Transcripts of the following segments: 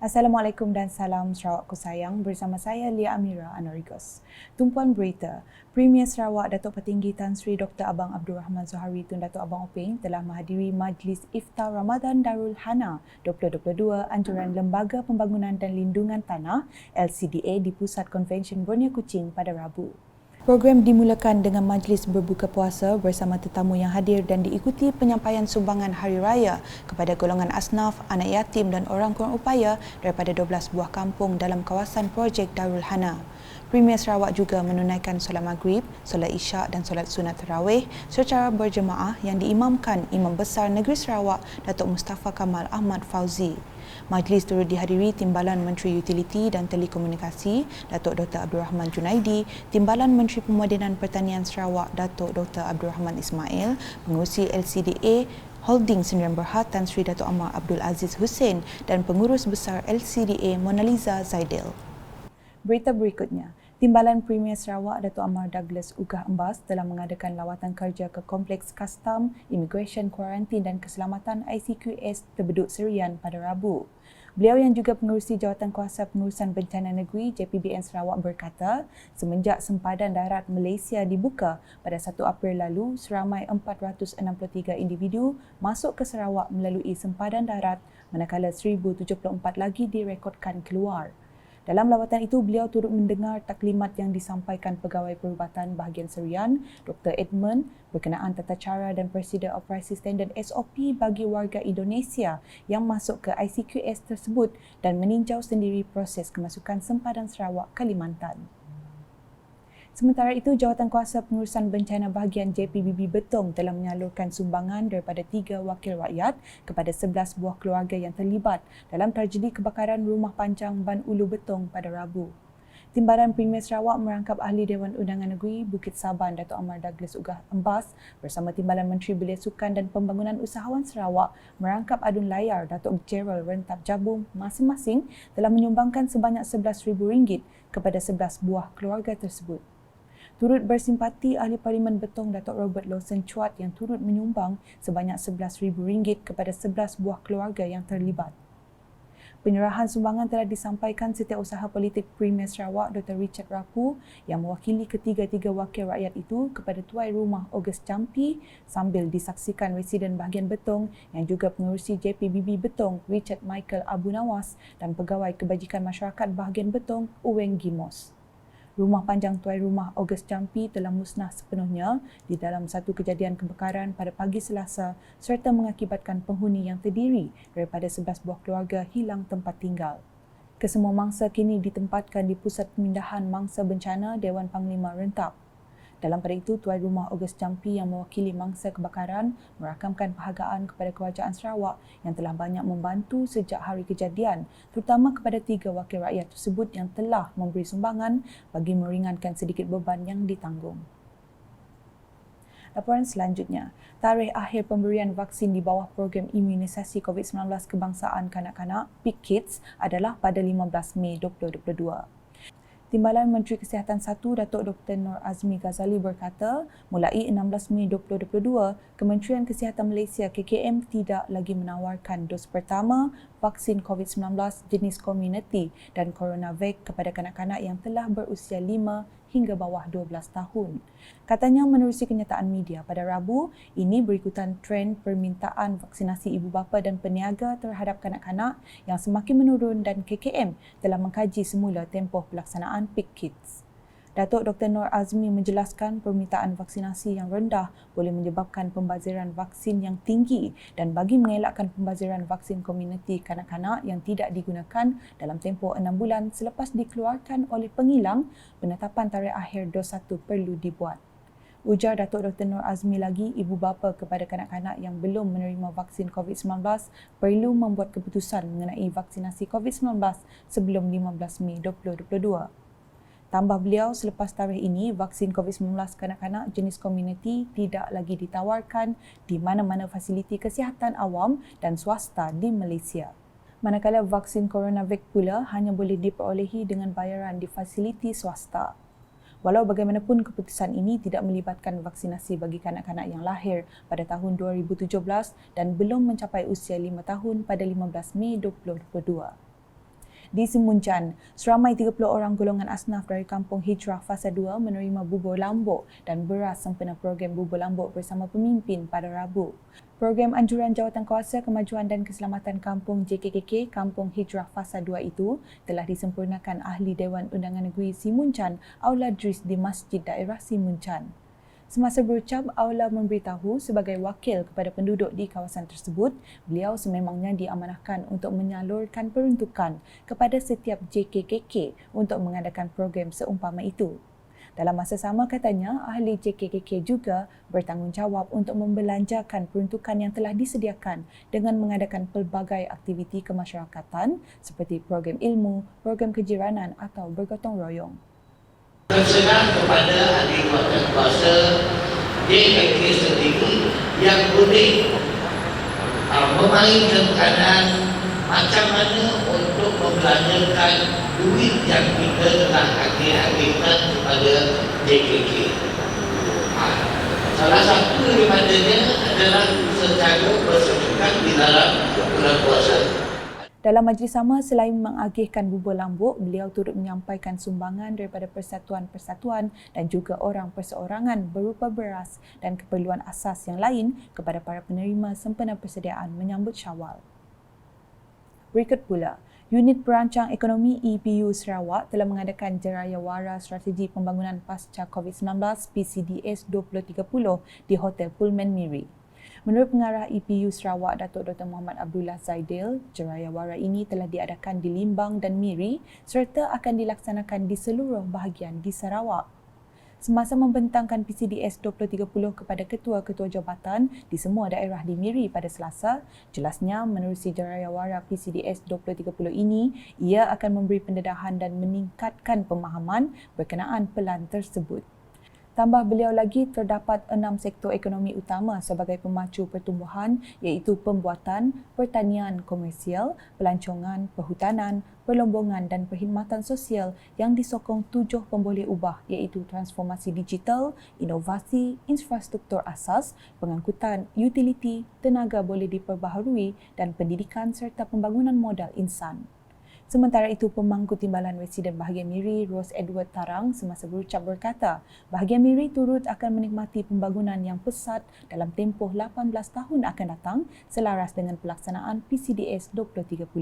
Assalamualaikum dan salam Sarawakku sayang, bersama saya Lia Amira Anarigos. Tumpuan berita, Premier Sarawak Datuk Petinggi Tan Sri Dr. Abang Abdul Rahman Zohari Tun Datuk Abang Openg telah menghadiri Majlis Iftar Ramadan Darul Hana 2022 anjuran Lembaga Pembangunan dan Lindungan Tanah LCDA di Pusat Konvensyen Borneo Kuching pada Rabu. Program dimulakan dengan majlis berbuka puasa bersama tetamu yang hadir dan diikuti penyampaian sumbangan Hari Raya kepada golongan asnaf, anak yatim dan orang kurang upaya daripada 12 buah kampung dalam kawasan projek Darul Hana. Premier Sarawak juga menunaikan solat maghrib, solat isyak dan solat sunat tarawih secara berjemaah yang diimamkan Imam Besar Negeri Sarawak Datuk Mustafa Kamal Ahmad Fauzi. Majlis turut dihadiri Timbalan Menteri Utiliti dan Telekomunikasi Datuk Dr. Abdul Rahman Junaidi, Timbalan Menteri Pemodenan Pertanian Sarawak Datuk Dr. Abdul Rahman Ismail, Pengerusi LCDA Holding Sdn Berhad Tan Sri Datuk Amar Abdul Aziz Hussein dan Pengurus Besar LCDA Mona Lisa Zaidil. Berita berikutnya, Timbalan Premier Sarawak Datuk Amar Douglas Ugah Embas telah mengadakan lawatan kerja ke Kompleks Kastam, Immigration, Kuarantin dan Keselamatan ICQS Terbedut Serian pada Rabu. Beliau yang juga pengerusi Jawatankuasa Pengurusan Bencana Negeri JPBN Sarawak berkata, semenjak sempadan darat Malaysia dibuka pada 1 April lalu, seramai 463 individu masuk ke Sarawak melalui sempadan darat, manakala 1,074 lagi direkodkan keluar. Dalam lawatan itu, beliau turut mendengar taklimat yang disampaikan Pegawai Perubatan Bahagian Serian, Dr. Edmund, berkenaan tata cara dan prosedur operasi standard SOP bagi warga Indonesia yang masuk ke ICQS tersebut dan meninjau sendiri proses kemasukan sempadan Sarawak Kalimantan. Sementara itu, Jawatankuasa Pengurusan Bencana Bahagian JPBB Betong telah menyalurkan sumbangan daripada 3 wakil rakyat kepada 11 buah keluarga yang terlibat dalam tragedi kebakaran Rumah Panjang Ban Ulu Betong pada Rabu. Timbalan Premier Sarawak merangkap Ahli Dewan Undangan Negeri Bukit Saban Datuk Amar Douglas Ugah Embas bersama Timbalan Menteri Belia Sukan dan Pembangunan Usahawan Sarawak merangkap Adun Layar Datuk Gerald Rentap Jabung masing-masing telah menyumbangkan sebanyak RM11,000 kepada 11 buah keluarga tersebut. Turut bersimpati Ahli Parlimen Betong Datuk Robert Lawson Chuat yang turut menyumbang sebanyak RM11,000 kepada 11 buah keluarga yang terlibat. Penyerahan sumbangan telah disampaikan Setiausaha Politik Premier Sarawak Dr. Richard Rapu yang mewakili ketiga-tiga wakil rakyat itu kepada Tuai Rumah August Jampi sambil disaksikan Residen Bahagian Betong yang juga pengerusi JPBB Betong Richard Michael Abu Nawas dan Pegawai Kebajikan Masyarakat Bahagian Betong Uweng Gimos. Rumah panjang Tuai Rumah August Jampi telah musnah sepenuhnya di dalam satu kejadian kebakaran pada pagi Selasa serta mengakibatkan penghuni yang terdiri daripada 11 buah keluarga hilang tempat tinggal. Kesemua mangsa kini ditempatkan di Pusat Pemindahan Mangsa Bencana Dewan Panglima Rentap. Dalam pada itu, Tuai Rumah August Jampi yang mewakili mangsa kebakaran merakamkan penghargaan kepada Kerajaan Sarawak yang telah banyak membantu sejak hari kejadian, terutama kepada 3 wakil rakyat tersebut yang telah memberi sumbangan bagi meringankan sedikit beban yang ditanggung. Laporan selanjutnya, tarikh akhir pemberian vaksin di bawah program imunisasi COVID-19 kebangsaan kanak-kanak PIK Kids adalah pada 15 Mei 2022. Timbalan Menteri Kesihatan 1 Datuk Dr. Nur Azmi Ghazali berkata, mulai 16 Mei 2022, Kementerian Kesihatan Malaysia KKM tidak lagi menawarkan dos pertama vaksin COVID-19 jenis Comirnaty dan Coronavac kepada kanak-kanak yang telah berusia 5 hingga bawah 12 tahun. Katanya menerusi kenyataan media pada Rabu, ini berikutan trend permintaan vaksinasi ibu bapa dan peniaga terhadap kanak-kanak yang semakin menurun dan KKM telah mengkaji semula tempoh pelaksanaan PIK Kids. Datuk Dr. Nur Azmi menjelaskan permintaan vaksinasi yang rendah boleh menyebabkan pembaziran vaksin yang tinggi dan bagi mengelakkan pembaziran vaksin komuniti kanak-kanak yang tidak digunakan dalam tempoh 6 bulan selepas dikeluarkan oleh pengilang, penetapan tarikh akhir dos 1 perlu dibuat. Ujar Datuk Dr. Nur Azmi lagi, ibu bapa kepada kanak-kanak yang belum menerima vaksin COVID-19 perlu membuat keputusan mengenai vaksinasi COVID-19 sebelum 15 Mei 2022. Tambah beliau, selepas tarikh ini, vaksin COVID-19 kanak-kanak jenis Comirnaty tidak lagi ditawarkan di mana-mana fasiliti kesihatan awam dan swasta di Malaysia. Manakala vaksin Coronavac pula hanya boleh diperolehi dengan bayaran di fasiliti swasta. Walau bagaimanapun, keputusan ini tidak melibatkan vaksinasi bagi kanak-kanak yang lahir pada tahun 2017 dan belum mencapai usia 5 tahun pada 15 Mei 2022. Di Simuncan, seramai 30 orang golongan asnaf dari Kampung Hijrah Fasa 2 menerima bubur lambuk dan beras sempena program bubur lambuk bersama pemimpin pada Rabu. Program anjuran Jawatankuasa Kemajuan dan Keselamatan Kampung JKKK Kampung Hijrah Fasa 2 itu telah disempurnakan Ahli Dewan Undangan Negeri Simuncan, Aula Dris di Masjid Daerah Simuncan. Semasa berucap, Aula memberitahu sebagai wakil kepada penduduk di kawasan tersebut, beliau sememangnya diamanahkan untuk menyalurkan peruntukan kepada setiap JKKK untuk mengadakan program seumpama itu. Dalam masa sama katanya, ahli JKKK juga bertanggungjawab untuk membelanjakan peruntukan yang telah disediakan dengan mengadakan pelbagai aktiviti kemasyarakatan seperti program ilmu, program kejiranan atau bergotong royong. Tersenang kepada ahli kuasa JKK sendiri yang boleh memainkan peranan macam mana untuk membelanjakan duit yang kita telah agih-agihkan kepada JKK. Salah satu daripadanya adalah secara bersesuaian di dalam bulan puasa. Dalam majlis sama, selain mengagihkan bubur lambuk, beliau turut menyampaikan sumbangan daripada persatuan-persatuan dan juga orang perseorangan berupa beras dan keperluan asas yang lain kepada para penerima sempena persediaan menyambut Syawal. Berikut pula, Unit Perancang Ekonomi EPU Sarawak telah mengadakan Jerayawara Strategi Pembangunan Pasca COVID-19 PCDS 2030 di Hotel Pullman Miri. Menurut pengarah EPU Sarawak, Datuk Dr. Muhammad Abdullah Zaidil, Jerayawara ini telah diadakan di Limbang dan Miri serta akan dilaksanakan di seluruh bahagian di Sarawak. Semasa membentangkan PCDS 2030 kepada ketua-ketua jabatan di semua daerah di Miri pada Selasa, jelasnya menerusi Jerayawara PCDS 2030 ini, ia akan memberi pendedahan dan meningkatkan pemahaman berkenaan pelan tersebut. Tambah beliau lagi, terdapat 6 sektor ekonomi utama sebagai pemacu pertumbuhan iaitu pembuatan, pertanian komersial, pelancongan, perhutanan, perlombongan dan perkhidmatan sosial yang disokong 7 pemboleh ubah iaitu transformasi digital, inovasi, infrastruktur asas, pengangkutan, utiliti, tenaga boleh diperbaharui dan pendidikan serta pembangunan modal insan. Sementara itu, Pemangku Timbalan Residen Bahagian Miri, Rose Edward Tarang semasa berucap berkata, Bahagian Miri turut akan menikmati pembangunan yang pesat dalam tempoh 18 tahun akan datang selaras dengan pelaksanaan PCDS 2030.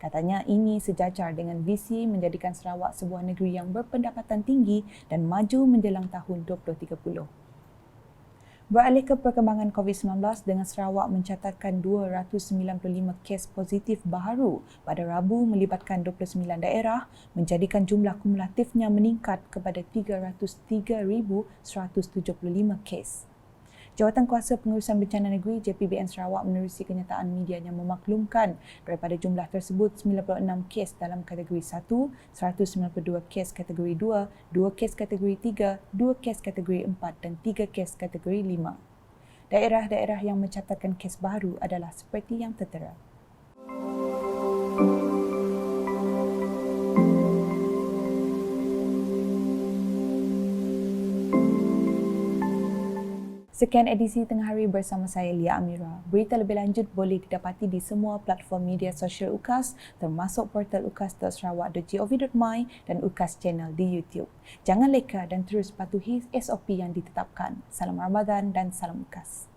Katanya ini sejajar dengan visi menjadikan Sarawak sebuah negeri yang berpendapatan tinggi dan maju menjelang tahun 2030. Beralih ke perkembangan COVID-19 dengan Sarawak mencatatkan 295 kes positif baharu pada Rabu melibatkan 29 daerah menjadikan jumlah kumulatifnya meningkat kepada 303,175 kes. Jawatankuasa Pengurusan Bencana Negeri JPBN Sarawak menerusi kenyataan medianya memaklumkan daripada jumlah tersebut 96 kes dalam kategori 1, 192 kes kategori 2, 2 kes kategori 3, 2 kes kategori 4 dan 3 kes kategori 5. Daerah-daerah yang mencatatkan kes baru adalah seperti yang tertera. Sekian edisi Tengah Hari bersama saya Lia Amira. Berita lebih lanjut boleh didapati di semua platform media sosial UKAS termasuk portal ukas.sarawak.gov.my dan UKAS Channel di YouTube. Jangan leka dan terus patuhi SOP yang ditetapkan. Salam Ramadan dan salam UKAS.